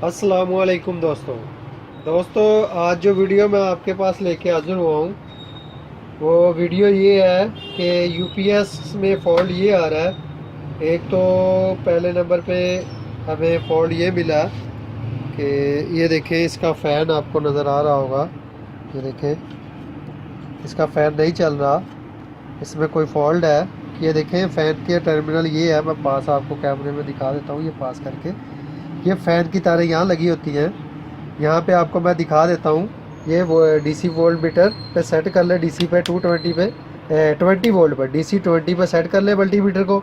अस्सलामुअलैकुम दोस्तों, आज जो वीडियो मैं आपके पास लेके हाजिर हुआ हूँ वो वीडियो ये है कि यूपीएस में फॉल्ट ये आ रहा है। एक तो पहले नंबर पे हमें फॉल्ट ये मिला कि ये देखें, इसका फ़ैन आपको नज़र आ रहा होगा। ये देखें, इसका फ़ैन नहीं चल रहा, इसमें कोई फॉल्ट है। ये देखें, फ़ैन के टर्मिनल ये है, मैं पास आपको कैमरे में दिखा देता हूँ। ये पास करके, ये फ़ैन की तारें यहाँ लगी होती हैं। यहाँ पे आपको मैं दिखा देता हूँ। ये वो डीसी वोल्ट मीटर पे सेट कर ले, डीसी पे 220 पे 20 वोल्ट पर डीसी 20 पे सेट कर ले मल्टीमीटर को।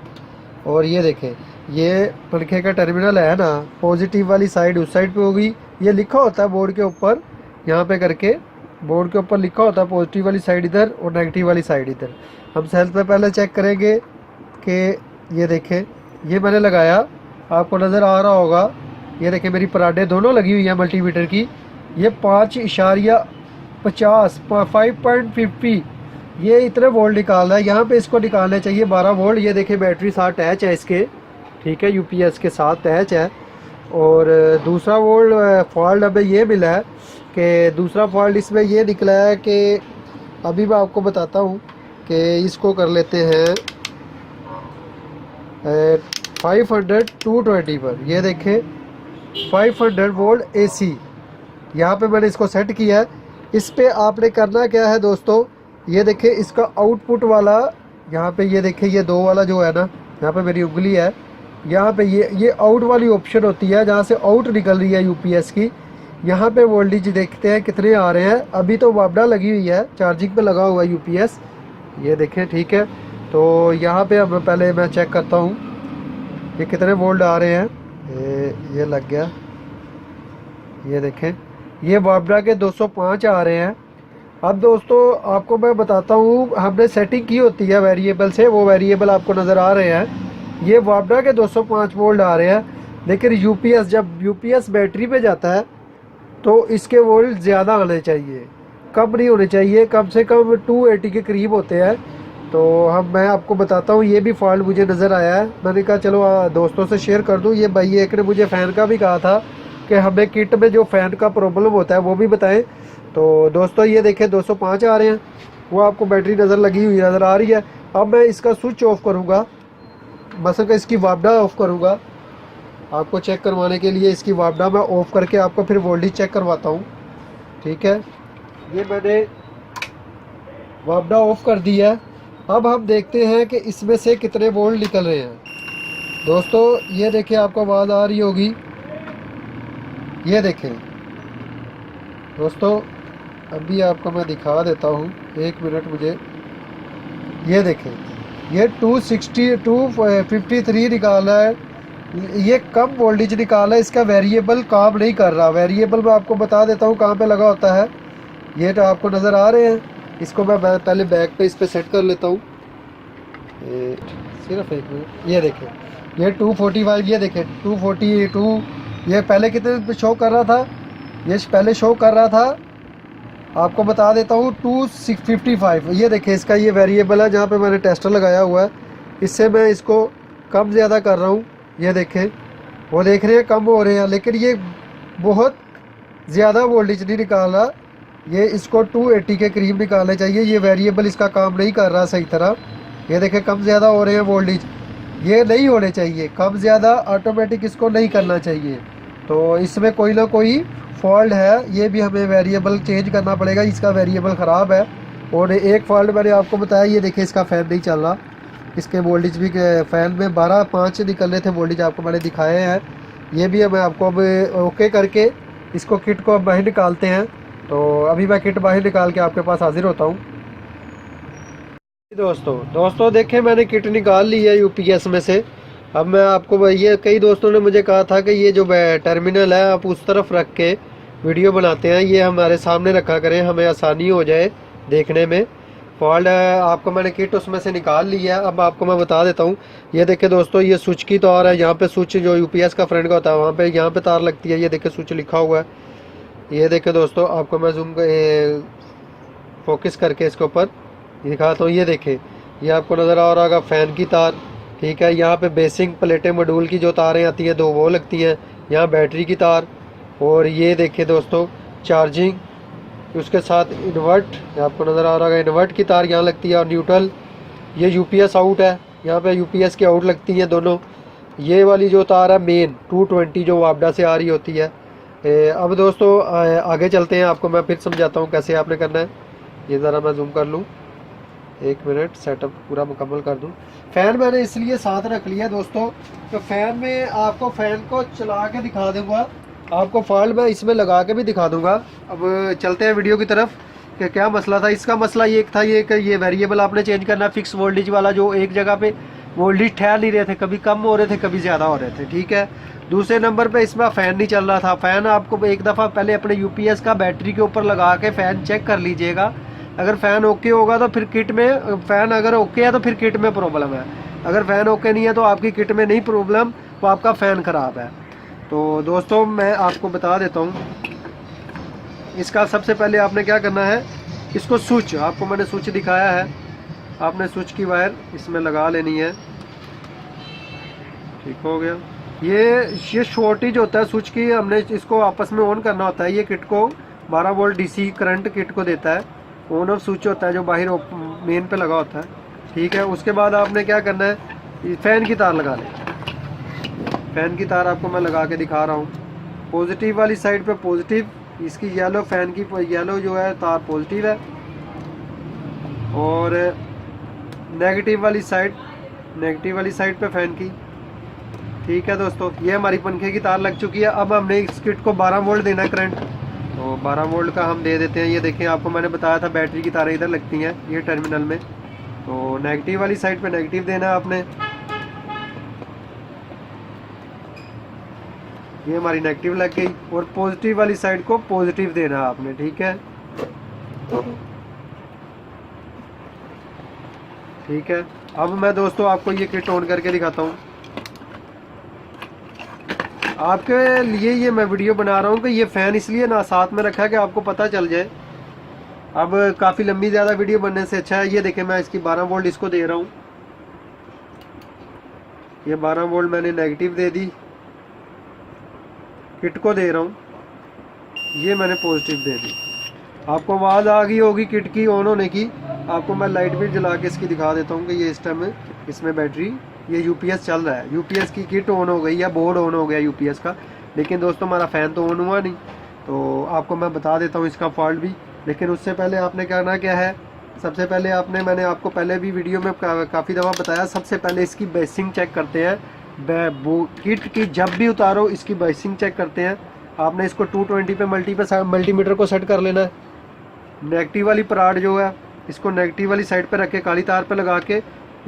और ये देखें, ये पंखे का टर्मिनल है ना, पॉजिटिव वाली साइड उस साइड पे होगी। ये लिखा होता है बोर्ड के ऊपर, यहाँ पे करके बोर्ड के ऊपर लिखा होता है पॉजिटिव वाली साइड इधर और नेगेटिव वाली साइड इधर। हम सेल्फ पे पहले चेक करेंगे कि ये देखें, ये मैंने लगाया, आपको नज़र आ रहा होगा। ये देखें, मेरी पराडे दोनों लगी हुई हैं मल्टीमीटर की। ये 5.50 5.50 ये इतने वोल्ट निकाल रहा है। यहाँ पे इसको निकालने चाहिए 12 वोल्ट। ये देखें, बैटरी साथ अटैच है इसके, ठीक है, यूपीएस के साथ अटैच है। और दूसरा वोल्ट फॉल्ट हमें ये मिला है कि दूसरा फॉल्ट इसमें ये निकला है कि अभी मैं आपको बताता हूँ कि इसको कर लेते हैं 500 220 पर। ये देखें, 500 वोल्ट एसी, यहाँ पे मैंने इसको सेट किया है। इस पे आपने करना क्या है दोस्तों, ये देखें, इसका आउटपुट वाला यहाँ पे, ये देखें, ये दो वाला जो है ना, यहाँ पे मेरी उंगली है, यहाँ पे ये आउट वाली ऑप्शन होती है जहाँ से आउट निकल रही है यूपीएस की। यहाँ पे वोल्टेज देखते हैं कितने आ रहे हैं। अभी तो वापडा लगी हुई है, चार्जिंग पे लगा हुआ है यूपीएस। ये देखें, ठीक है। तो यहाँ पे अब पहले मैं चेक करता हूँ ये कितने वोल्ट आ रहे हैं। ये लग गया, ये देखें, ये वापडा के 205 आ रहे हैं। अब दोस्तों आपको मैं बताता हूँ, हमने सेटिंग की होती है वेरिएबल से, वो वेरिएबल आपको नज़र आ रहे हैं। ये वापडा के 205 वोल्ट आ रहे हैं, लेकिन यूपीएस, जब यूपीएस बैटरी पे जाता है तो इसके वोल्ट ज़्यादा आने चाहिए, कम नहीं होने चाहिए। कम से कम 280 के करीब होते हैं। तो मैं आपको बताता हूँ, ये भी फॉल्ट मुझे नज़र आया है। मैंने कहा चलो दोस्तों से शेयर कर दूँ। ये भाई एक ने मुझे फ़ैन का भी कहा था कि हमें किट में जो फ़ैन का प्रॉब्लम होता है वो भी बताएं। तो दोस्तों ये देखें, 205 आ रहे हैं, वो आपको बैटरी लगी हुई नज़र आ रही है। अब मैं इसका स्विच ऑफ करूँगा, मसलन इसकी वापडा ऑफ़ करूँगा आपको चेक करवाने के लिए। इसकी वापडा मैं ऑफ़ करके आपको फिर वोल्टेज चेक करवाता हूँ, ठीक है। ये मैंने वापडा ऑफ़ कर दिया है। अब हम देखते हैं कि इसमें से कितने वोल्ट निकल रहे हैं। दोस्तों ये देखें, आपको आवाज़ आ रही होगी। ये देखें दोस्तों, अभी आपको मैं दिखा देता हूँ, एक मिनट मुझे। ये देखें, ये 253 निकाला है। ये कम वोल्टेज निकाला है, इसका वेरिएबल काम नहीं कर रहा। वेरिएबल मैं आपको बता देता हूँ कहाँ पे लगा होता है। ये तो आपको नज़र आ रहे हैं। इसको मैं पहले बैक पे इस पे सेट कर लेता हूँ, सिर्फ एक मिनट। ये देखें, ये 245, ये देखें 242। ये पहले कितने पे शो कर रहा था, ये पहले शो कर रहा था, आपको बता देता हूँ 255। ये देखें, इसका ये वेरिएबल है जहाँ पे मैंने टेस्टर लगाया हुआ है। इससे मैं इसको कम ज़्यादा कर रहा हूँ। ये देखें, वो देख रहे हैं कम हो रहे हैं, लेकिन ये बहुत ज़्यादा वोल्टेज नहीं निकाल रहा। ये इसको 280 के करीब निकालना चाहिए। ये वेरिएबल इसका काम नहीं कर रहा सही तरह। ये देखें, कम ज़्यादा हो रहे हैं वोल्टेज, ये नहीं होने चाहिए। कम ज़्यादा ऑटोमेटिक इसको नहीं करना चाहिए। तो इसमें कोई ना कोई फॉल्ट है, ये भी हमें वेरिएबल चेंज करना पड़ेगा। इसका वेरिएबल ख़राब है। और एक फॉल्ट मैंने आपको बताया, ये देखिए, इसका फ़ैन नहीं चल रहा। इसके वोल्टेज भी, फ़ैन में 12.5 निकल रहे थे वोल्टेज, आपको मैंने दिखाए हैं। ये भी मैं आपको अब ओके करके इसको किट को अब बाहर निकालते हैं। तो अभी मैं किट बाहर निकाल के आपके पास हाजिर होता हूँ। दोस्तों देखें, मैंने किट निकाल ली है यूपीएस में से। अब मैं आपको, ये कई दोस्तों ने मुझे कहा था कि ये जो टर्मिनल है आप उस तरफ रख के वीडियो बनाते हैं, ये हमारे सामने रखा करें, हमें आसानी हो जाए देखने में। फॉल्ट आपको मैंने किट उसमें से निकाल ली है। अब आपको मैं बता देता हूँ। ये देखें दोस्तों, ये स्विच की तार है। यहाँ पे स्विच जो यूपीएस का फ्रंट का होता है, वहाँ पे यहाँ पे तार लगती है। ये देखें, स्विच लिखा हुआ है। ये देखें दोस्तों, आपको मैं जूम फोकस करके इसके ऊपर दिखाता हूँ। ये देखें, ये आपको नज़र आ रहा होगा फ़ैन की तार, ठीक है। यहाँ पे बेसिक प्लेटें मॉड्यूल की जो तारें आती हैं 2 वो लगती हैं। यहाँ बैटरी की तार, और ये देखिए दोस्तों चार्जिंग, उसके साथ इन्वर्ट आपको नज़र आ रहा है, इन्वर्ट की तार यहाँ लगती है और न्यूट्रल। ये यूपीएस आउट है, यहाँ पे यूपीएस की आउट लगती है दोनों। ये वाली जो तार है मेन 220 जो वापडा से आ रही होती है। अब दोस्तों आगे चलते हैं, आपको मैं फिर समझाता हूँ कैसे आपने करना है। ये ज़रा मैं जूम कर लूँ, 1 मिनट सेटअप पूरा मुकम्मल कर दूँ। फ़ैन मैंने इसलिए साथ रख लिया दोस्तों, तो फ़ैन में आपको फ़ैन को चला के दिखा दूँगा, आपको फॉल्ट मैं इसमें लगा के भी दिखा दूँगा। अब चलते हैं वीडियो की तरफ कि क्या मसला था। इसका मसला ये था ये कि ये वेरिएबल आपने चेंज करना, फिक्स वोल्टेज वाला, जो एक जगह पे वोल्टेज ठहर नहीं रहे थे, कभी कम हो रहे थे कभी ज़्यादा हो रहे थे, ठीक है। दूसरे नंबर पे इसमें फ़ैन नहीं चल रहा था। फ़ैन आपको एक दफ़ा पहले अपने यूपीएस का बैटरी के ऊपर लगा के फ़ैन चेक कर लीजिएगा। अगर फ़ैन ओके होगा तो फिर किट में, फ़ैन अगर ओके है तो फिर किट में प्रॉब्लम है। अगर फ़ैन ओके नहीं है तो आपकी किट में नहीं प्रॉब्लम, तो आपका फ़ैन ख़राब है। तो दोस्तों मैं आपको बता देता हूँ, इसका सबसे पहले आपने क्या करना है, इसको स्विच, आपको मैंने स्विच दिखाया है, आपने स्विच की वायर इसमें लगा लेनी है, ठीक हो गया। ये शॉर्टेज होता है स्विच की, हमने इसको आपस में ऑन करना होता है। ये किट को 12 वोल्ट डीसी करंट किट को देता है, ऑन ऑफ स्विच होता है जो बाहर मेन पे लगा होता है, ठीक है। उसके बाद आपने क्या करना है, फ़ैन की तार लगा लें। फ़ैन की तार आपको मैं लगा के दिखा रहा हूँ। पॉजिटिव वाली साइड पे पॉजिटिव, इसकी येलो, फ़ैन की येलो जो है तार पॉजिटिव है, और नेगेटिव वाली साइड पे फ़ैन की, ठीक है दोस्तों। ये हमारी पंखे की तार लग चुकी है। अब हमने इस किट को 12 वोल्ट देना है करंट, तो 12 वोल्ट का हम दे देते हैं। ये देखें, आपको मैंने बताया था बैटरी की तारें इधर लगती हैं ये टर्मिनल में, तो नेगेटिव वाली साइड पे नेगेटिव देना है आपने। ये हमारी नेगेटिव लग गई, और पॉजिटिव वाली साइड को पॉजिटिव देना है आपने, ठीक है। ठीक है, अब मैं दोस्तों आपको ये किट ऑन करके दिखाता हूँ। आपके लिए ये मैं वीडियो बना रहा हूँ कि ये फ़ैन इसलिए ना साथ में रखा है कि आपको पता चल जाए। अब काफ़ी लंबी ज़्यादा वीडियो बनने से अच्छा है, ये देखें मैं इसकी 12 वोल्ट इसको दे रहा हूँ। ये 12 वोल्ट मैंने नेगेटिव दे दी, किट को दे रहा हूँ, ये मैंने पॉजिटिव दे दी। आपको आवाज़ आ गई होगी किट की ऑन होने की। आपको मैं लाइट भी जला के इसकी दिखा देता हूँ कि ये इस टाइम इसमें बैटरी, ये यूपीएस चल रहा है, यूपीएस की किट ऑन हो गई या बोर्ड ऑन हो गया यूपीएस का, लेकिन दोस्तों हमारा फ़ैन तो ऑन हुआ नहीं। तो आपको मैं बता देता हूँ इसका फॉल्ट भी, लेकिन उससे पहले आपने करना क्या है। सबसे पहले आपने, मैंने आपको पहले भी वीडियो में काफ़ी दफ़ा बताया, सबसे पहले इसकी बेसिंग चेक करते हैं। किट की जब भी उतारो इसकी बेसिंग चेक करते हैं। आपने इसको 220 पे मल्टीमीटर को सेट कर लेना है। नेगेटिव वाली पराड जो है इसको नेगेटिव वाली साइड पे रख के काली तार पे लगा के,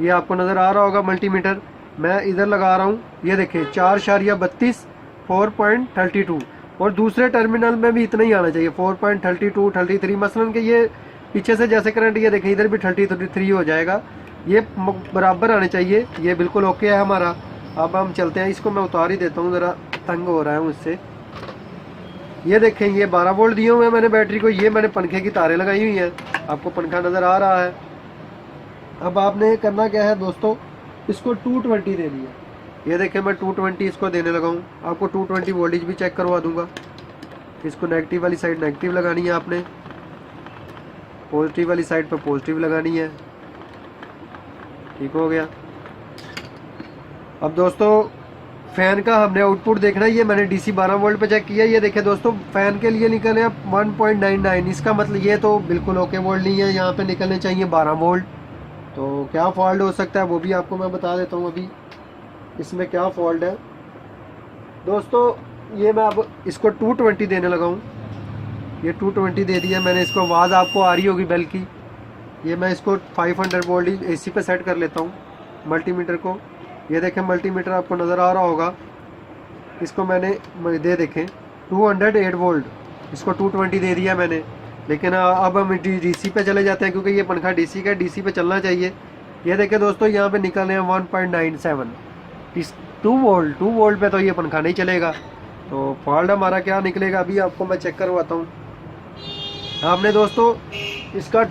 ये आपको नज़र आ रहा होगा मल्टीमीटर, मैं इधर लगा रहा हूँ, ये देखिए 4.32 4.32, और दूसरे टर्मिनल में भी इतना ही आना चाहिए 4.32 33, मसलन कि ये पीछे से जैसे करंट, ये देखिए इधर भी 33 हो जाएगा, ये बराबर आने चाहिए। ये बिल्कुल ओके है हमारा। अब हम चलते हैं, इसको मैं उतार ही देता हूँ, ज़रा तंग हो रहा है मुझसे। ये देखें, ये 12 वोल्ट दिए हुए हैं मैंने बैटरी को, ये मैंने पंखे की तारें लगाई हुई हैं, आपको पंखा नज़र आ रहा है। अब आपने करना क्या है दोस्तों, इसको 220 देनी है। ये देखें मैं 220 इसको देने लगा हूँ। आपको 220 वोल्टेज भी चेक करवा दूंगा। इसको नेगेटिव वाली साइड नेगेटिव लगानी है आपने, पॉजिटिव वाली साइड पर पॉजिटिव लगानी है, ठीक हो गया। अब दोस्तों फ़ैन का हमने आउटपुट देखना है। ये मैंने डीसी 12 वोल्ट पे चेक किया। ये देखें दोस्तों, फ़ैन के लिए निकले 1.99, इसका मतलब ये तो बिल्कुल ओके वोल्ट नहीं है, यहाँ पे निकलने चाहिए 12 वोल्ट। तो क्या फॉल्ट हो सकता है वो भी आपको मैं बता देता हूँ अभी इसमें क्या फॉल्ट है दोस्तों। ये मैं अब इसको 220 देने लगा हूँ, ये 220 दे दिया मैंने इसको। आवाज़ आपको आ रही होगी बेल की। ये मैं इसको 500 वोल्ट एसी पे सेट कर लेता हूँ मल्टीमीटर को। ये देखें मल्टीमीटर आपको नज़र आ रहा होगा, इसको मैंने दे देखें 208 वोल्ट, इसको 220 दे दिया मैंने। लेकिन अब हम डीसी पे चले जाते हैं, क्योंकि ये पंखा डीसी का, डीसी पे चलना चाहिए। ये देखें दोस्तों, यहाँ पे निकल रहे हैं 1.97, इस 2 वोल्ट पे तो ये पंखा नहीं चलेगा। तो फॉल्ट हमारा क्या निकलेगा अभी आपको मैं चेक करवाता हूँ। आपने दोस्तों इसका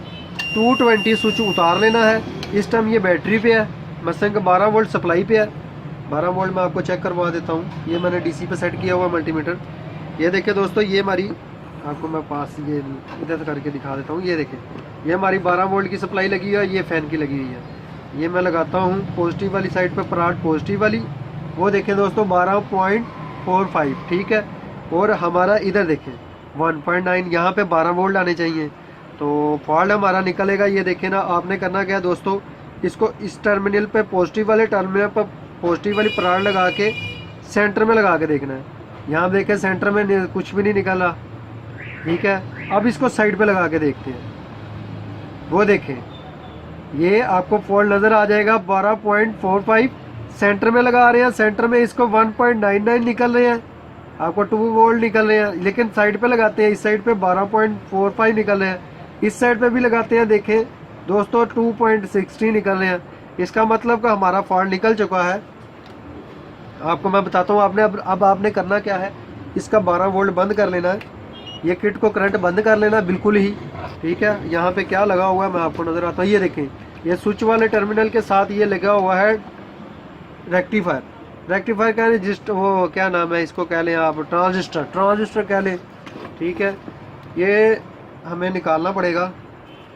220 स्विच उतार लेना है। इस टाइम ये बैटरी पे है, मसलन का 12 वोल्ट सप्लाई पे है। 12 वोल्ट में आपको चेक करवा देता हूँ। ये मैंने डीसी पे सेट किया हुआ मल्टीमीटर, ये देखिए दोस्तों, ये हमारी, आपको मैं पास ये इधर से करके दिखा देता हूँ। ये देखिए, ये हमारी 12 वोल्ट की सप्लाई लगी है, ये फ़ैन की लगी हुई है। ये मैं लगाता हूँ पॉजिटिव वाली साइड पे, पराठ पॉजिटिव वाली, वो देखें दोस्तों 12.45, ठीक है। और हमारा इधर देखें 1.9, यहाँ पे 12 वोल्ट आने चाहिए, तो फॉल्ट हमारा निकलेगा। ये देखें ना, आपने करना क्या है दोस्तों, इसको इस टर्मिनल पे, पॉजिटिव वाले टर्मिनल पर पॉजिटिव वाली पराठ लगा के सेंटर में लगा के देखना है। यहाँ देखें सेंटर में कुछ भी नहीं निकला, ठीक है। अब इसको साइड पे लगा के देखते हैं, वो देखें, ये आपको फॉल्ट नज़र आ जाएगा। 12.45 सेंटर में लगा रहे हैं, सेंटर में इसको 1.99 निकल रहे हैं, आपको 2 वोल्ट निकल रहे हैं। लेकिन साइड पे लगाते हैं, इस साइड पे 12.45 निकल रहे हैं, इस साइड पे भी लगाते हैं, देखें दोस्तों 2.60 निकल रहे हैं। इसका मतलब का हमारा फॉल्ट निकल चुका है। आपको मैं बताता हूँ, आपने अब आपने करना क्या है, इसका 12 वोल्ट बंद कर लेना है, ये किट को करंट बंद कर लेना बिल्कुल ही, ठीक है। यहाँ पे क्या लगा हुआ है मैं आपको नज़र आता हूँ। ये देखें, ये स्विच वाले टर्मिनल के साथ ये लगा हुआ है रेक्टिफायर। रेक्टिफायर कह लें, जिस्ट वो क्या नाम है इसको, कह लें आप ट्रांजिस्टर कह लें, ठीक है। ये हमें निकालना पड़ेगा,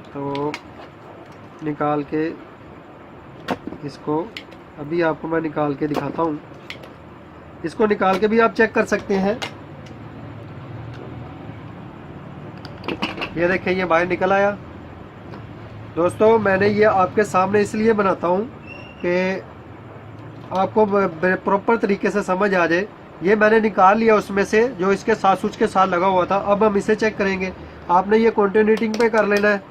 तो निकाल के इसको अभी आपको मैं निकाल के दिखाता हूँ। इसको निकाल के भी आप चेक कर सकते हैं। ये देखें, ये बाहर निकल आया। दोस्तों मैंने ये आपके सामने इसलिए बनाता हूँ कि आपको प्रॉपर तरीके से समझ आ जाए। ये मैंने निकाल लिया उसमें से, जो इसके साथ स्विच के साथ लगा हुआ था। अब हम इसे चेक करेंगे। आपने ये कॉन्टिनेटिंग पे कर लेना है,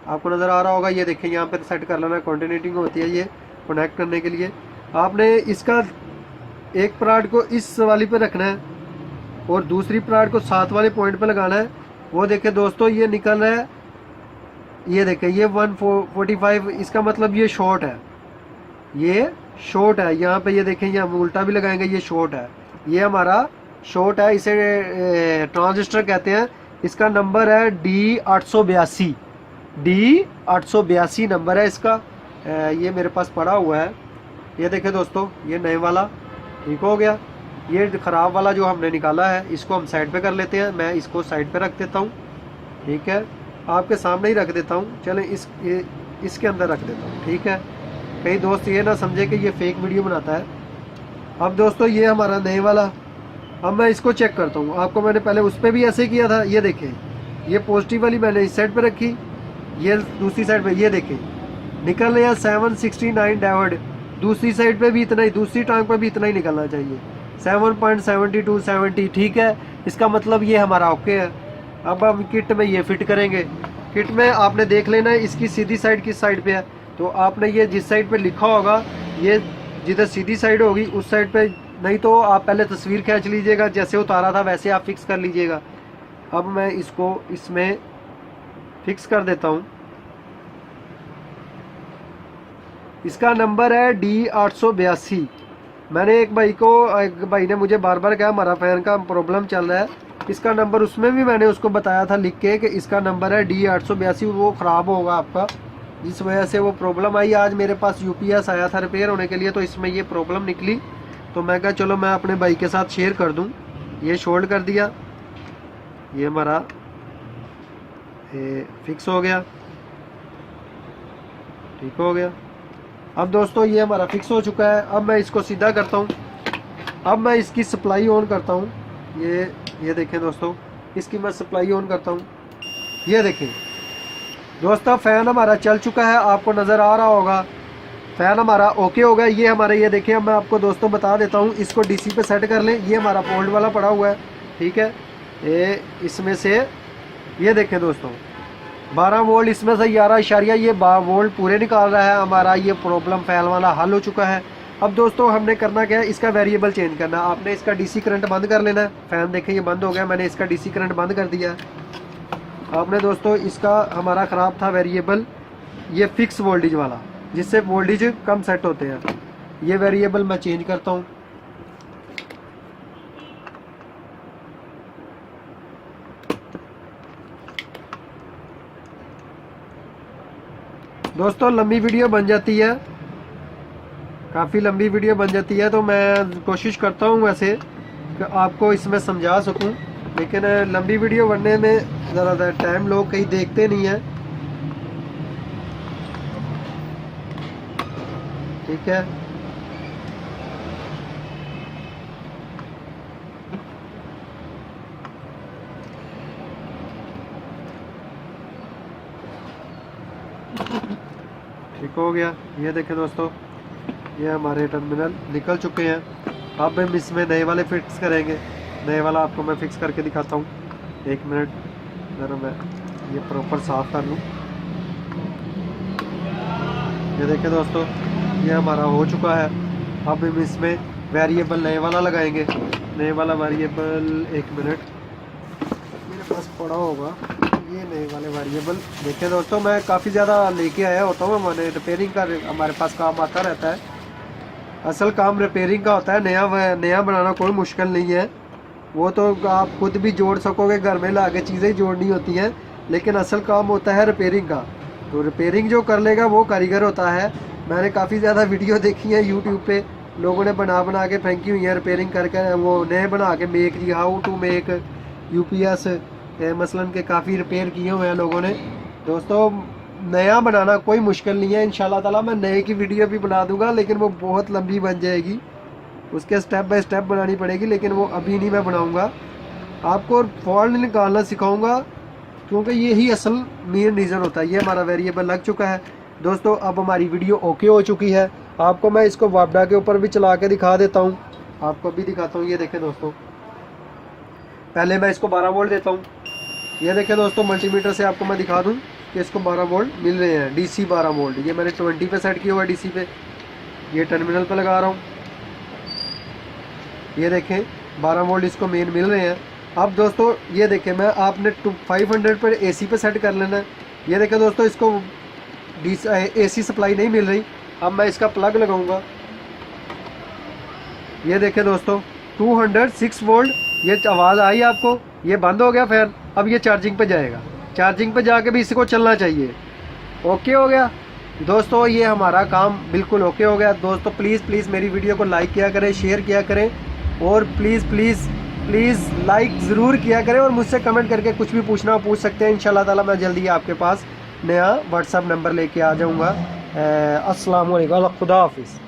आपको नज़र आ रहा होगा। ये देखें, यहाँ पे सेट कर लेना है, कॉन्टिनेटिंग होती है ये कनेक्ट करने के लिए। आपने इसका एक पराठ को इस वाली पे रखना है और दूसरी पराठ को साथ वाले पॉइंट पे लगाना है। वो देखें दोस्तों, ये निकल रहा है, ये देखें, ये 145, इसका मतलब ये शॉर्ट है, ये शॉर्ट है। यहाँ पे ये देखें, ये हम उल्टा भी लगाएंगे, ये शॉर्ट है, ये हमारा शॉर्ट है। इसे ट्रांजिस्टर कहते हैं। इसका नंबर है D882, D882 नंबर है इसका। ये मेरे पास पड़ा हुआ है। ये देखें दोस्तों, ये नए वाला ठीक हो गया। ये ख़राब वाला जो हमने निकाला है, इसको हम साइड पे कर लेते हैं। मैं इसको साइड पे रख देता हूँ, ठीक है, आपके सामने ही रख देता हूँ। चलें इसके अंदर रख देता हूँ, ठीक है। कई दोस्त ये ना समझे कि ये फेक वीडियो बनाता है। अब दोस्तों ये हमारा नए वाला, अब मैं इसको चेक करता हूँ। आपको मैंने पहले उस पर भी ऐसे किया था। ये देखें, ये पॉजिटिव वाली मैंने इस साइड पे रखी, ये दूसरी साइड पे, ये देखें निकल रहे हैं 769 डायोड। दूसरी साइड पे भी इतना ही, दूसरी टांग पे भी इतना ही निकलना चाहिए, 7.72 70, ठीक है। इसका मतलब ये हमारा ओके है। अब हम किट में ये फिट करेंगे। किट में आपने देख लेना है इसकी सीधी साइड किस साइड पे है। तो आपने ये जिस साइड पे लिखा होगा, ये जिधर सीधी साइड होगी उस साइड पे, नहीं तो आप पहले तस्वीर खींच लीजिएगा, जैसे उतारा था वैसे आप फिक्स कर लीजिएगा। अब मैं इसको इसमें फिक्स कर देता हूँ। इसका नंबर है D882। मैंने एक भाई ने मुझे बार बार कहा हमारा फ़ैन का प्रॉब्लम चल रहा है, इसका नंबर उसमें भी मैंने उसको बताया था लिख के कि इसका नंबर है D882, वो ख़राब होगा आपका, जिस वजह से वो प्रॉब्लम आई। आज मेरे पास UPS आया था रिपेयर होने के लिए, तो इसमें ये प्रॉब्लम निकली। तो मैं कहा चलो मैं अपने भाई के साथ शेयर कर दूं। ये शोल्ड कर दिया, ये हमारा फिक्स हो गया, ठीक हो गया। अब दोस्तों ये हमारा फिक्स हो चुका है। अब मैं इसको सीधा करता हूँ। अब मैं इसकी सप्लाई ऑन करता हूँ। ये देखें दोस्तों, इसकी मैं सप्लाई ऑन करता हूँ। ये देखें दोस्तों, फ़ैन हमारा चल चुका है, आपको नज़र आ रहा होगा। फ़ैन हमारा ओके हो गया। ये हमारे, ये देखें, अब मैं आपको दोस्तों बता देता हूँ। इसको DC पे सेट कर लें। ये हमारा फोल्ड वाला पड़ा हुआ है, ठीक है। ये इसमें से, ये देखें दोस्तों, 12 वोल्ट इसमें से 11 ये 12 वोल्ट पूरे निकाल रहा है। हमारा ये प्रॉब्लम फ़ैन वाला हल हो चुका है। अब दोस्तों हमने करना क्या है, इसका वेरिएबल चेंज करना है। आपने इसका DC करंट बंद कर लेना है। फ़ैन देखें ये बंद हो गया, मैंने इसका DC करंट बंद कर दिया है। आपने दोस्तों इसका, हमारा ख़राब था वेरिएबल, ये फिक्स वोल्टेज वाला, जिससे वोल्टेज कम सेट होते हैं। ये वेरिएबल मैं चेंज करता हूँ। दोस्तों लंबी वीडियो बन जाती है, काफ़ी लंबी वीडियो बन जाती है, तो मैं कोशिश करता हूँ वैसे कि आपको इसमें समझा सकूँ। लेकिन लंबी वीडियो बनने में ज़रा टाइम लोग कहीं देखते नहीं हैं। ठीक है, ठीक हो गया। ये देखें दोस्तों, ये हमारे टर्मिनल निकल चुके हैं। अब हम इसमें नए वाले फिक्स करेंगे। नए वाला आपको मैं फिक्स करके दिखाता हूँ। एक मिनट, ज़रा मैं ये प्रॉपर साफ़ कर लूँ। ये देखें दोस्तों, ये हमारा हो चुका है। अब हम इसमें वेरिएबल नए वाला लगाएंगे। नए वाला वेरिएबल, एक मिनट मेरे पास पड़ा होगा ये नए वाले वेरिएबल। देखिए दोस्तों, मैं काफ़ी ज़्यादा लेके आया होता हूँ। मैंने रिपेयरिंग का हमारे पास काम आता रहता है। असल काम रिपेयरिंग का होता है। नया बनाना कोई मुश्किल नहीं है, वो तो आप खुद भी जोड़ सकोगे, घर में ला के चीज़ें जोड़नी होती हैं। लेकिन असल काम होता है रिपेयरिंग का। तो रिपेयरिंग जो कर लेगा वो कारीगर होता है। मैंने काफ़ी ज़्यादा वीडियो देखी है यूट्यूब पे, लोगों ने बना के फेंकी हुई है रिपेयरिंग करके। वो नए बना के मेक जी हाउ टू मेक यूपीएस मसलन के काफ़ी रिपेयर किए हुए हैं लोगों ने। दोस्तों, नया बनाना कोई मुश्किल नहीं है। इंशाल्लाह ताला मैं नए की वीडियो भी बना दूंगा, लेकिन वो बहुत लंबी बन जाएगी, उसके स्टेप बाय स्टेप बनानी पड़ेगी। लेकिन वो अभी नहीं मैं बनाऊंगा, आपको फॉल्ट निकालना सिखाऊंगा, क्योंकि यही असल मेन रीज़न होता है। ये हमारा वेरिएबल लग चुका है दोस्तों। अब हमारी वीडियो ओके हो चुकी है। आपको मैं इसको वापडा के ऊपर भी चला के दिखा देता हूँ, आपको भी दिखाता हूँ। ये देखें दोस्तों, पहले मैं इसको 12 वोल्ट देता हूँ। ये देखें दोस्तों, मल्टीमीटर से आपको मैं दिखा दूँ कि इसको 12 वोल्ट मिल रहे हैं, डीसी 12 वोल्ट। ये मैंने 20 पे सेट किया हुआ है डीसी पे। ये टर्मिनल पे लगा रहा हूँ। ये देखें 12 वोल्ट इसको मेन मिल रहे हैं। अब दोस्तों ये देखें, मैं आपने 500 पर एसी पे सेट कर लेना है। ये देखें दोस्तों, इसको एसी सप्लाई नहीं मिल रही। अब मैं इसका प्लग लगाऊंगा। ये देखें दोस्तों, 206 वोल्ट। ये आवाज़ आई आपको, ये बंद हो गया फैन। अब ये चार्जिंग पे जाएगा, चार्जिंग पे जाके भी इसको चलना चाहिए। ओके हो गया दोस्तों, ये हमारा काम बिल्कुल ओके हो गया। दोस्तों प्लीज़ मेरी वीडियो को लाइक किया करें, शेयर किया करें, और प्लीज़ लाइक ज़रूर किया करें। और मुझसे कमेंट करके कुछ भी पूछना पूछ सकते हैं। इंशाल्लाह ताला मैं जल्दी आपके पास नया व्हाट्सअप नंबर लेके आ जाऊँगा। अस्सलाम वालेकुम, खुदा हाफिज़।